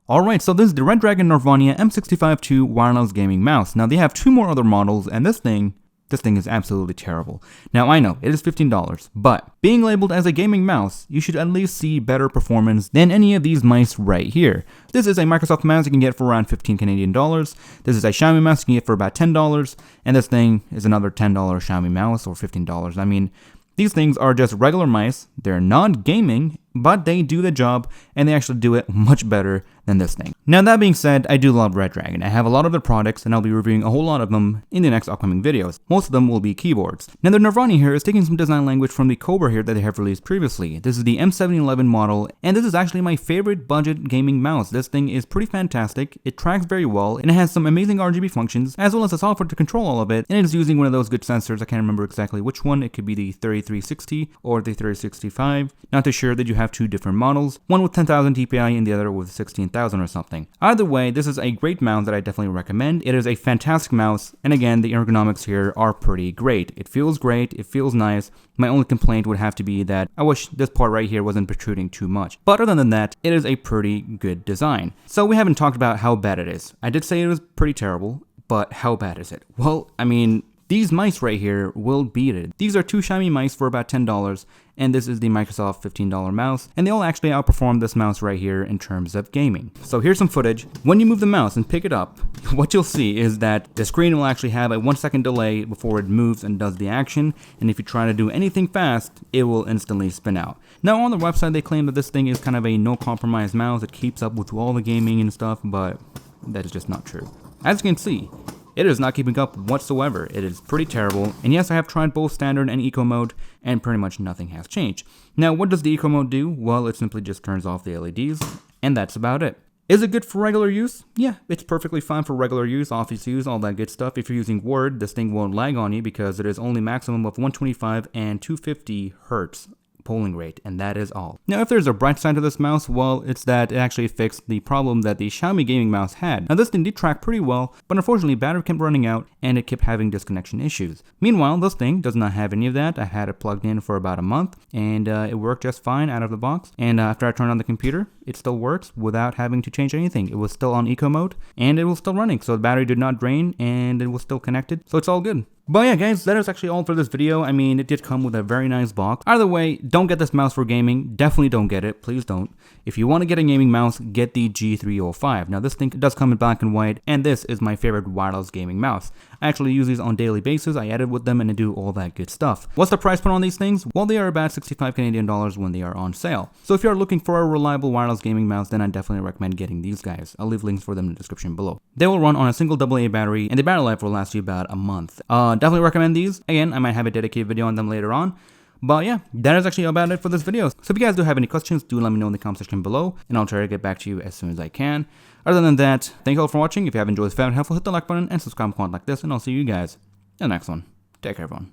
Alright, so this is the REDRAGON M652 wireless gaming mouse. Now they have two more other models, and this thing is absolutely terrible. Now I know, it is $15, but being labeled as a gaming mouse, you should at least see better performance than any of these mice right here. This is a Microsoft mouse you can get for around 15 Canadian dollars. This is a Xiaomi mouse you can get for about $10, and this thing is another $10 Xiaomi mouse or $15. I mean, these things are just regular mice. They're not gaming, but they do the job, and they actually do it much better than this thing. Now that being said, I do love REDRAGON. I have a lot of their products, and I'll be reviewing a whole lot of them in the next upcoming videos. Most of them will be keyboards. Now the Nirvani here is taking some design language from the Cobra here that they have released previously. This is the M711 model, and this is actually my favorite budget gaming mouse. This thing is pretty fantastic, it tracks very well, and it has some amazing RGB functions, as well as the software to control all of it, and it is using one of those good sensors. I can't remember exactly which one. It could be the 3360 or the 3065. Not too sure. That you have two different models, one with 10,000 DPI and the other with 16,000 or something. Either way, this is a great mouse that I definitely recommend. It is a fantastic mouse, and again, the ergonomics here are pretty great. It feels great, it feels nice. My only complaint would have to be that I wish this part right here wasn't protruding too much. But other than that, it is a pretty good design. So we haven't talked about how bad it is. I did say it was pretty terrible, but how bad is it? Well, I mean, these mice right here will beat it. These are two Xiaomi mice for about $10, and this is the Microsoft $15 mouse, and they all actually outperform this mouse right here in terms of gaming. So here's some footage. When you move the mouse and pick it up, what you'll see is that the screen will actually have a 1 second delay before it moves and does the action, and if you try to do anything fast, it will instantly spin out. Now on the website they claim that this thing is kind of a no compromise mouse. It keeps up with all the gaming and stuff, but that is just not true. As you can see, it is not keeping up whatsoever. It is pretty terrible, and yes, I have tried both standard and eco mode, and pretty much nothing has changed. Now, what does the eco mode do? Well, it simply just turns off the LEDs, and that's about it. Is it good for regular use? Yeah, it's perfectly fine for regular use, office use, all that good stuff. If you're using Word, this thing won't lag on you because it is only maximum of 125 and 250 Hertz polling rate, and that is all. Now, if there's a bright side to this mouse, well, it's that it actually fixed the problem that the Xiaomi gaming mouse had. Now, this thing did track pretty well, but unfortunately, battery kept running out, and it kept having disconnection issues. Meanwhile, this thing does not have any of that. I had it plugged in for about a month, and it worked just fine out of the box. And after I turned on the computer, it still works without having to change anything. It was still on eco mode, and it was still running, so the battery did not drain, and it was still connected, so it's all good. But yeah, guys, that is actually all for this video. I mean, it did come with a very nice box. Either way, don't get this mouse for gaming. Definitely don't get it. Please don't. If you want to get a gaming mouse, get the G305. Now, this thing does come in black and white, and this is my favorite wireless gaming mouse. I actually use these on a daily basis. I edit with them, and I do all that good stuff. What's the price point on these things? Well, they are about 65 Canadian dollars when they are on sale. So if you're looking for a reliable wireless gaming mouse, then I definitely recommend getting these guys. I'll leave links for them in the description below. They will run on a single AA battery, and the battery life will last you about a month. Definitely recommend these. Again, I might have a dedicated video on them later on. But yeah, that is actually about it for this video. So if you guys do have any questions, do let me know in the comment section below, and I'll try to get back to you as soon as I can. Other than that, thank you all for watching. If you have enjoyed this video, helpful, hit the like button and subscribe if you want like this, and I'll see you guys in the next one. Take care, everyone.